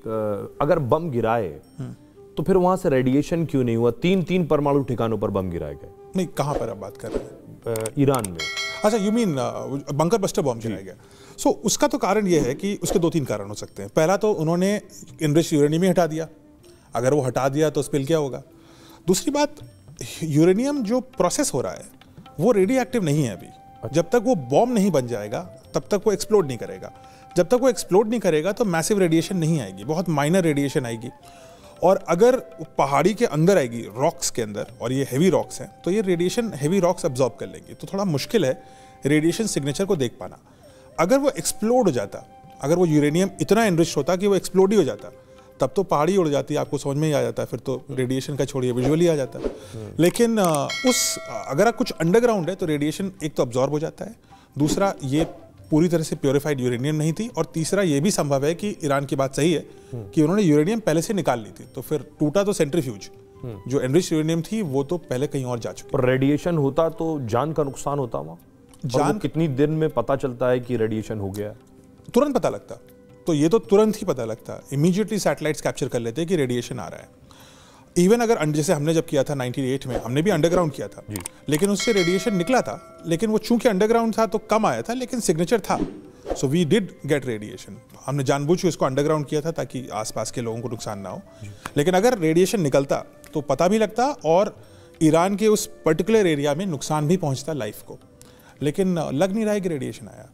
अगर बम गिराए तो फिर वहां से रेडिएशन क्यों नहीं हुआ? तीन परमाणु ठिकानों पर बम गिराए गए। नहीं, कहाँ पर आप बात कर रहे हैं? ईरान में। अच्छा, you mean bunker buster bomb गिराया गया। सो उसका तो कारण ये है कि उसके 2-3 कारण हो सकते हैं। पहला तो उन्होंने इनरिच्ड यूरेनियम ही हटा दिया। अगर वो हटा दिया तो स्पिल क्या होगा? दूसरी बात, यूरेनियम जो प्रोसेस हो रहा है वो रेडियो एक्टिव नहीं है अभी। जब तक वो बॉम्ब नहीं बन जाएगा तब तक वो एक्सप्लोड नहीं करेगा। जब तक वो एक्सप्लोड नहीं करेगा तो मैसिव रेडिएशन नहीं आएगी, बहुत माइनर रेडिएशन आएगी। और अगर पहाड़ी के अंदर आएगी, रॉक्स के अंदर, और ये हेवी रॉक्स हैं, तो ये रेडिएशन हेवी रॉक्स अब्जॉर्ब कर लेंगी। तो थोड़ा मुश्किल है रेडिएशन सिग्नेचर को देख पाना। अगर वो एक्सप्लोड हो जाता, अगर वो यूरेनियम इतना एनरिच्ड होता कि वो एक्सप्लोड ही हो जाता, तब तो पहाड़ी उड़ जाती, आपको समझ में ही आ जाता, फिर तो रेडिएशन का छोड़िए विजुअली आ जाता। लेकिन अगर कुछ अंडरग्राउंड है तो रेडिएशन एक तो अब्जॉर्ब हो जाता है, दूसरा ये पूरी तरह से प्योरीफाइड यूरेनियम नहीं थी, और तीसरा ये भी संभव है कि ईरान की बात सही है कि उन्होंने यूरेनियम पहले से निकाल ली थी, तो फिर टूटा तो सेंट्रीफ्यूज, जो एनरिच्ड यूरेनियम थी वो तो पहले कहीं और जा चुकी। पर रेडिएशन होता तो जान का नुकसान होता वहाँ? जान कितनी दिन में पता चलता है कि रेडिएशन हो गया? तुरंत पता लगता, तो ये तो तुरंत ही पता लगता, इमीडिएटली सैटेलाइट्स कैप्चर कर लेते हैं कि रेडिएशन आ रहा है। इवन अगर जैसे हमने जब किया था 98 में, हमने भी अंडरग्राउंड किया था, लेकिन उससे रेडिएशन निकला था, लेकिन वो चूंकि अंडरग्राउंड था तो कम आया था, लेकिन सिग्नेचर था। So we did get radiation. हमने जानबूझ के इसको अंडरग्राउंड किया था ताकि आसपास के लोगों को नुकसान ना हो। लेकिन अगर रेडिएशन निकलता तो पता भी लगता और ईरान के उस पर्टिकुलर एरिया में नुकसान भी पहुंचता लाइफ को, लेकिन लग नहीं रहा है कि रेडिएशन आया।